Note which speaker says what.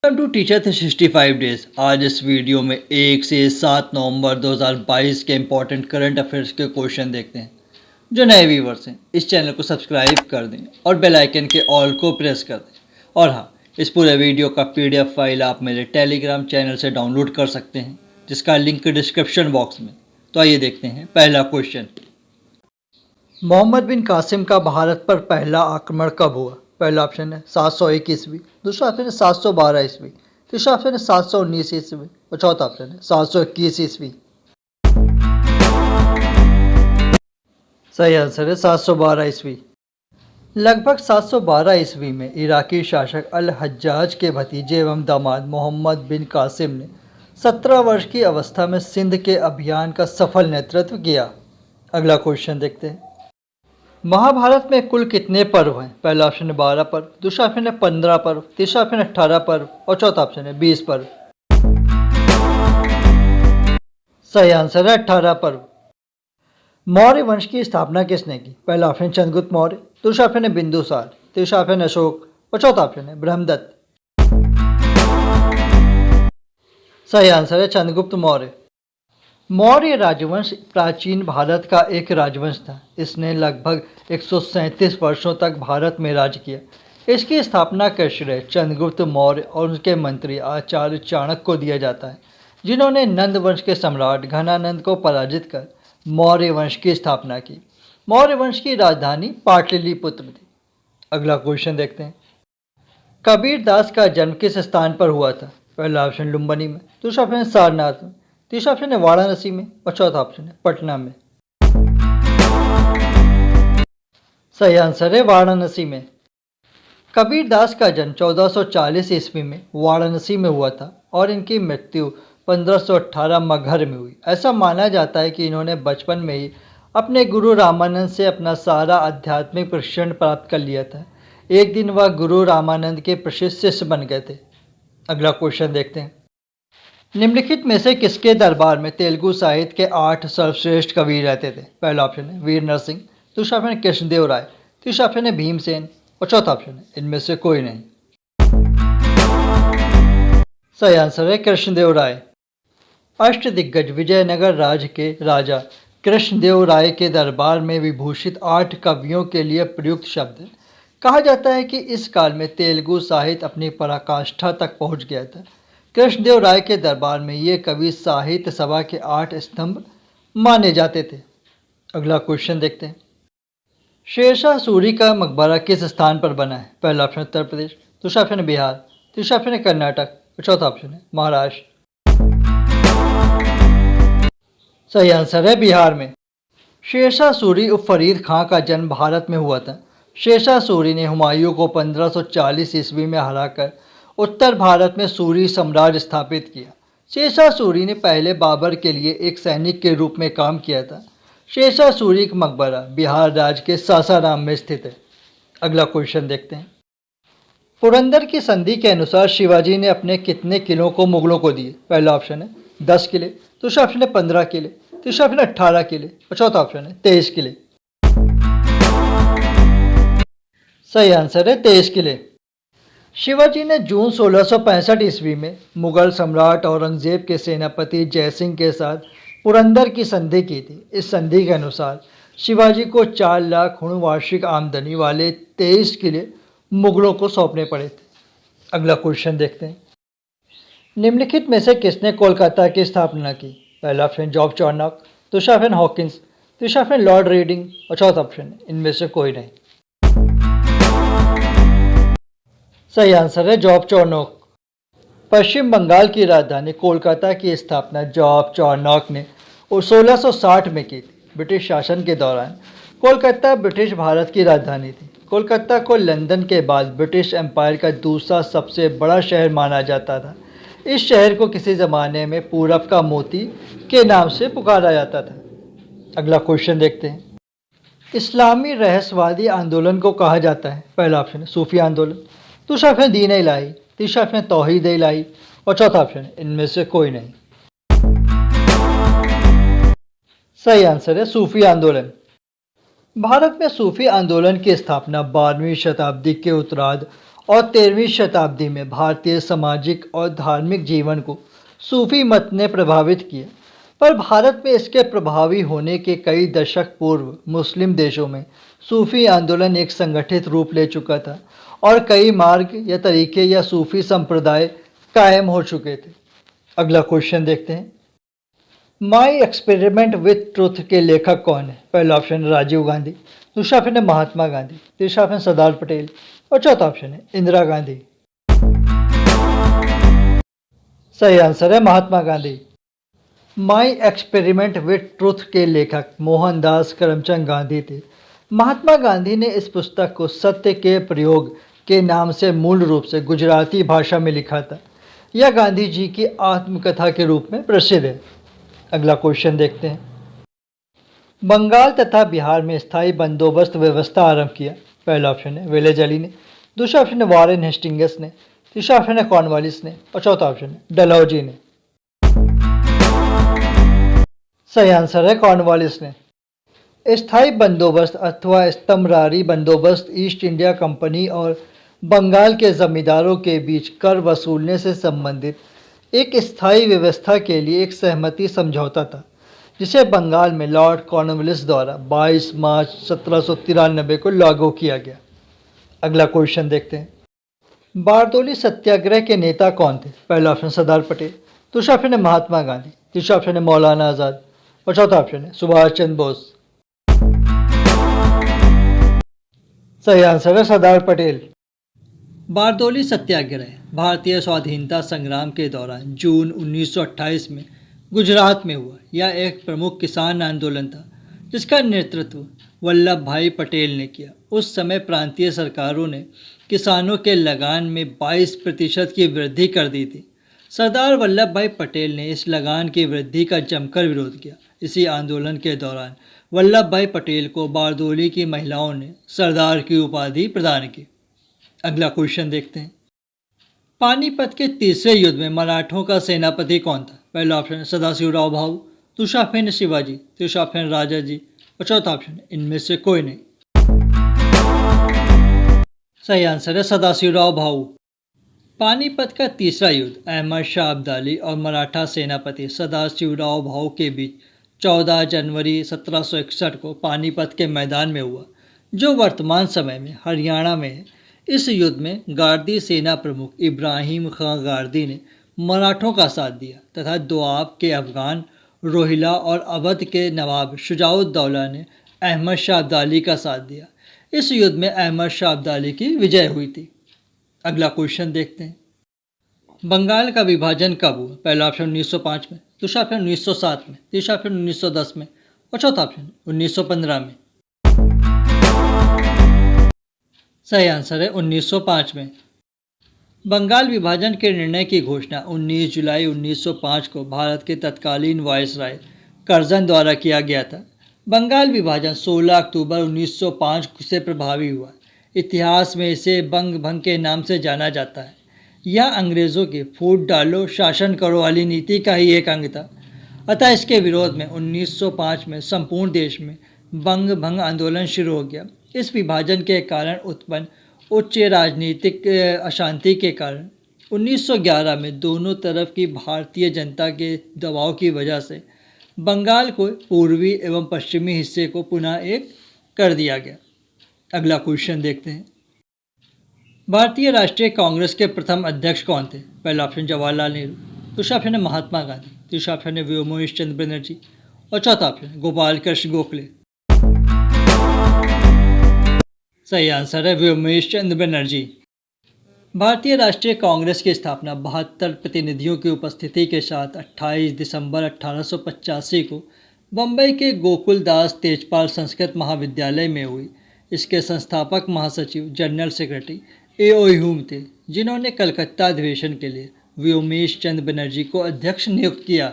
Speaker 1: Welcome to teacher 365 days. आज इस video में 1 से 7 नवंबर 2022 के इम्पोर्टेंट करंट अफेयर्स के क्वेश्चन देखते हैं। जो नए व्यूवर्स हैं इस चैनल को सब्सक्राइब कर दें और बेल आइकन के ऑल को प्रेस कर दें। और हाँ, इस पूरे वीडियो का PDF फाइल आप मेरे टेलीग्राम चैनल से डाउनलोड कर सकते हैं, जिसका लिंक डिस्क्रिप्शन बॉक्स में। तो आइए देखते हैं पहला क्वेश्चन। मोहम्मद बिन कासिम का भारत पर पहला आक्रमण कब हुआ? पहला ऑप्शन है 701 ईस्वी, दूसरा ऑप्शन है 712 ईस्वी, तीसरा ऑप्शन है 719 ईस्वी और चौथा ऑप्शन है 721 ईस्वी। सही आंसर है 712 ईस्वी। लगभग 712 ईस्वी में इराकी शासक अल हज्जाज के भतीजे एवं दामाद मोहम्मद बिन कासिम ने 17 वर्ष की अवस्था में सिंध के अभियान का सफल नेतृत्व किया। अगला क्वेश्चन देखते हैं। महाभारत में कुल कितने पर्व हैं? पहला ऑप्शन है 12 पर्व, दूसरा ऑप्शन है 15 पर्व, तीसरा ऑप्शन है 18 पर्व और चौथा ऑप्शन है 20 पर्व। सही आंसर है 18 पर्व। मौर्य वंश की स्थापना किसने की? पहला ऑप्शन चंद्रगुप्त मौर्य, दूसरा ऑप्शन है बिंदुसार, तीसरा ऑप्शन है अशोक और चौथा ऑप्शन है ब्रह्मदत्त। सही आंसर है चंद्रगुप्त मौर्य। मौर्य राजवंश प्राचीन भारत का एक राजवंश था। इसने लगभग 137 वर्षों तक भारत में राज किया। इसकी स्थापना का श्रेय चंद्रगुप्त मौर्य और उनके मंत्री आचार्य चाणक्य को दिया जाता है, जिन्होंने नंद वंश के सम्राट घनानंद को पराजित कर मौर्य वंश की स्थापना की। मौर्य वंश की राजधानी पाटलिपुत्र थी। अगला क्वेश्चन देखते हैं। कबीर दास का जन्म किस स्थान पर हुआ था? पहला ऑप्शन लुम्बिनी में, दूसरा ऑप्शन सारनाथ में, तीसरा ऑप्शन है वाराणसी में और चौथा ऑप्शन है पटना में। सही आंसर है वाराणसी में। कबीर दास का जन्म 1440 ईस्वी में वाराणसी में हुआ था और इनकी मृत्यु 1518 मगहर में हुई। ऐसा माना जाता है कि इन्होंने बचपन में ही अपने गुरु रामानंद से अपना सारा आध्यात्मिक प्रशिक्षण प्राप्त कर लिया था। एक दिन वह गुरु रामानंद के प्रसिद्ध शिष्य बन गए थे। अगला क्वेश्चन देखते हैं। निम्नलिखित में से किसके दरबार में तेलुगु साहित्य के 8 सर्वश्रेष्ठ कवि रहते थे? पहला ऑप्शन है वीर नरसिंह, दूसरा ऑप्शन है कृष्णदेव राय, तीसरा ऑप्शन है भीमसेन और चौथा ऑप्शन है इनमें से कोई नहीं। सही आंसर है कृष्णदेव राय। अष्टदिग्गज विजयनगर राज्य के राजा कृष्णदेव राय के दरबार में विभूषित 8 कवियों के लिए प्रयुक्त शब्द है। कहा जाता है कि इस काल में तेलुगु साहित्य अपनी पराकाष्ठा तक पहुंच गया था। कृष्णदेव राय के दरबार में ये कवि साहित्य सभा के 8 स्तंभ माने जाते थे। अगला क्वेश्चन देखते हैं। शेरशाह सूरी का मकबरा किस स्थान पर बना है? पहला ऑप्शन उत्तर प्रदेश, दूसरा ऑप्शन है बिहार, तीसरा ऑप्शन है कर्नाटक और चौथा ऑप्शन है महाराष्ट्र। सही आंसर है बिहार में। शेरशाह सूरी उर्फ फरीद खां का जन्म भारत में हुआ था। शेरशाह सूरी ने हुमायूं को 1540 ईस्वी में हराकर उत्तर भारत में सूरी साम्राज्य स्थापित किया। शेरशाह सूरी ने पहले बाबर के लिए एक सैनिक के रूप में काम किया था। शेरशाह सूरी का मकबरा बिहार राज्य के सासाराम में स्थित है। अगला क्वेश्चन देखते हैं। पुरंदर की संधि के अनुसार शिवाजी ने अपने कितने किलों को मुगलों को दिए? पहला ऑप्शन है 10 किले, दूसरा ऑप्शन है 15 किले, तीसरा ऑप्शन है 18 किले और चौथा ऑप्शन है 23 किले। सही आंसर है 23 किले। शिवाजी ने जून 1665 ईस्वी में मुगल सम्राट औरंगजेब के सेनापति जयसिंह के साथ पुरंदर की संधि की थी। इस संधि के अनुसार शिवाजी को 4 लाख हुण वार्षिक आमदनी वाले 23 किले मुगलों को सौंपने पड़े थे। अगला क्वेश्चन देखते हैं। निम्नलिखित में से किसने कोलकाता की स्थापना की? पहला ऑप्शन जॉर्ज चार्नॉक, दूसरा ऑप्शन हॉकिंस, तीसरा ऑप्शन लॉर्ड रीडिंग और चौथा ऑप्शन इनमें से कोई नहीं। सही आंसर है जॉर्ज चार्नॉक। पश्चिम बंगाल की राजधानी कोलकाता की स्थापना जॉर्ज चार्नॉक ने 1660 में की थी। ब्रिटिश शासन के दौरान कोलकाता ब्रिटिश भारत की राजधानी थी। कोलकाता को लंदन के बाद ब्रिटिश एम्पायर का दूसरा सबसे बड़ा शहर माना जाता था। इस शहर को किसी ज़माने में पूरब का मोती के नाम से पुकारा जाता था। अगला क्वेश्चन देखते हैं। इस्लामी रहस्यवादी आंदोलन को कहा जाता है? पहला ऑप्शन है सूफी आंदोलन, दूसरा ऑप्शन दीन इलाही, तीसरा ऑप्शन तौहीद इलाही और चौथा ऑप्शन इनमें से कोई नहीं। सही आंसर है सूफी आंदोलन। भारत में सूफी आंदोलन की स्थापना 12वीं शताब्दी के उत्तरार्ध और 13वीं शताब्दी में भारतीय सामाजिक और धार्मिक जीवन को सूफी मत ने प्रभावित किया। पर भारत में इसके प्रभावी होने के कई दशक पूर्व मुस्लिम देशों में सूफी आंदोलन एक संगठित रूप ले चुका था और कई मार्ग या तरीके या सूफी संप्रदाय कायम हो चुके थे। अगला क्वेश्चन देखते हैं। माई एक्सपेरिमेंट विथ ट्रुथ के लेखक कौन है? पहला ऑप्शन राजीव गांधी, दूसरा ऑप्शन है महात्मा गांधी, तीसरा ऑप्शन सरदार पटेल और चौथा ऑप्शन है इंदिरा गांधी। सही आंसर है Mahatma Gandhi. My experiment with truth के लेखक मोहनदास करमचंद गांधी थे। महात्मा गांधी ने इस पुस्तक को सत्य के प्रयोग के नाम से मूल रूप से गुजराती भाषा में लिखा था। यह गांधी जी की आत्मकथा के रूप में प्रसिद्ध है। अगला क्वेश्चन देखते हैं। बंगाल तथा बिहार में स्थायी बंदोबस्त व्यवस्था आरंभ किया। पहला ऑप्शन है विलेज अली ने, दूसरा ऑप्शन है वॉरेन हेस्टिंग्स ने, तीसरा ऑप्शन है कॉर्नवालिस ने और चौथा ऑप्शन है डलहौजी ने। सही आंसर है कॉर्नवालिस ने। स्थायी बंदोबस्त अथवा स्तंभरारी बंदोबस्त ईस्ट इंडिया कंपनी और बंगाल के जमींदारों के बीच कर वसूलने से संबंधित एक स्थायी व्यवस्था के लिए एक सहमति समझौता था, जिसे बंगाल में लॉर्ड कॉर्नवालिस द्वारा 22 मार्च 1793 को लागू किया गया। अगला क्वेश्चन देखते हैं। बारदोली सत्याग्रह के नेता कौन थे? पहला ऑप्शन सरदार पटेल, दूसरा ऑप्शन है महात्मा गांधी, तीसरा ऑप्शन है मौलाना आज़ाद और चौथा ऑप्शन है सुभाष चंद्र बोस। सही आंसर है सरदार पटेल। बारदोली सत्याग्रह भारतीय स्वाधीनता संग्राम के दौरान जून 1928 में गुजरात में हुआ। यह एक प्रमुख किसान आंदोलन था जिसका नेतृत्व वल्लभ भाई पटेल ने किया। उस समय प्रांतीय सरकारों ने किसानों के लगान में 22% की वृद्धि कर दी थी। सरदार वल्लभ भाई पटेल ने इस लगान की वृद्धि का जमकर विरोध किया। इसी आंदोलन के दौरान वल्लभ भाई पटेल को बारदोली की महिलाओं ने सरदार की उपाधि प्रदान की। अगला क्वेश्चन देखते हैं। पानीपत के तीसरे युद्ध में मराठों का सेनापति कौन था? पहला ऑप्शन सदाशिवराव भाऊ, दूसरा ऑप्शन शिवाजी, तीसरा ऑप्शन राजाजी और चौथा ऑप्शन इनमें से कोई नहीं। सही आंसर है सदाशिवराव भाऊ। पानीपत का तीसरा युद्ध अहमद शाह अब्दाली और मराठा सेनापति सदाशिवराव भाऊ के बीच 14 जनवरी 1761 को पानीपत के मैदान में हुआ, जो वर्तमान समय में हरियाणा में है। इस युद्ध में गार्दी सेना प्रमुख इब्राहिम खां गार्दी ने मराठों का साथ दिया तथा दोआब के अफगान, रोहिला और अवध के नवाब शुजाउद्दौला ने अहमद शाह अब्दाली का साथ दिया। इस युद्ध में अहमद शाह अब्दाली की विजय हुई थी। अगला क्वेश्चन देखते हैं। बंगाल का विभाजन कब हुआ? पहला ऑप्शन 1905 में, दूसरा ऑप्शन 1907 में, तीसरा ऑप्शन 1910 में और चौथा ऑप्शन 1915 में। सही आंसर है 1905 में। बंगाल विभाजन के निर्णय की घोषणा 19 जुलाई 1905 को भारत के तत्कालीन वायसराय कर्जन द्वारा किया गया था। बंगाल विभाजन 16 अक्टूबर 1905 से प्रभावी हुआ। इतिहास में इसे बंग भंग के नाम से जाना जाता है। यह अंग्रेज़ों की फूट डालो शासन करो वाली नीति का ही एक अंग था। अतः इसके विरोध में 1905 में संपूर्ण देश में बंग भंग आंदोलन शुरू हो गया। इस विभाजन के कारण उत्पन्न उच्च राजनीतिक अशांति के कारण 1911 में दोनों तरफ की भारतीय जनता के दबाव की वजह से बंगाल को पूर्वी एवं पश्चिमी हिस्से को पुनः एक कर दिया गया। अगला क्वेश्चन देखते हैं। भारतीय राष्ट्रीय कांग्रेस के प्रथम अध्यक्ष कौन थे? पहला ऑप्शन जवाहरलाल नेहरू, दूसरा ऑप्शन है महात्मा गांधी, तीसरा ऑप्शन है व्योमकेश चंद्र बनर्जी और चौथा ऑप्शन गोपाल कृष्ण गोखले। सही आंसर है व्योमकेश चंद्र बनर्जी। भारतीय राष्ट्रीय कांग्रेस की स्थापना 72 प्रतिनिधियों की उपस्थिति के साथ 28 दिसंबर 1885 को बम्बई के गोकुलदास तेजपाल संस्कृत महाविद्यालय में हुई। इसके संस्थापक महासचिव जनरल सेक्रेटरी A.O. ह्यूम थे, जिन्होंने कलकत्ता अधिवेशन के लिए व्योमकेश चंद्र बनर्जी को अध्यक्ष नियुक्त किया।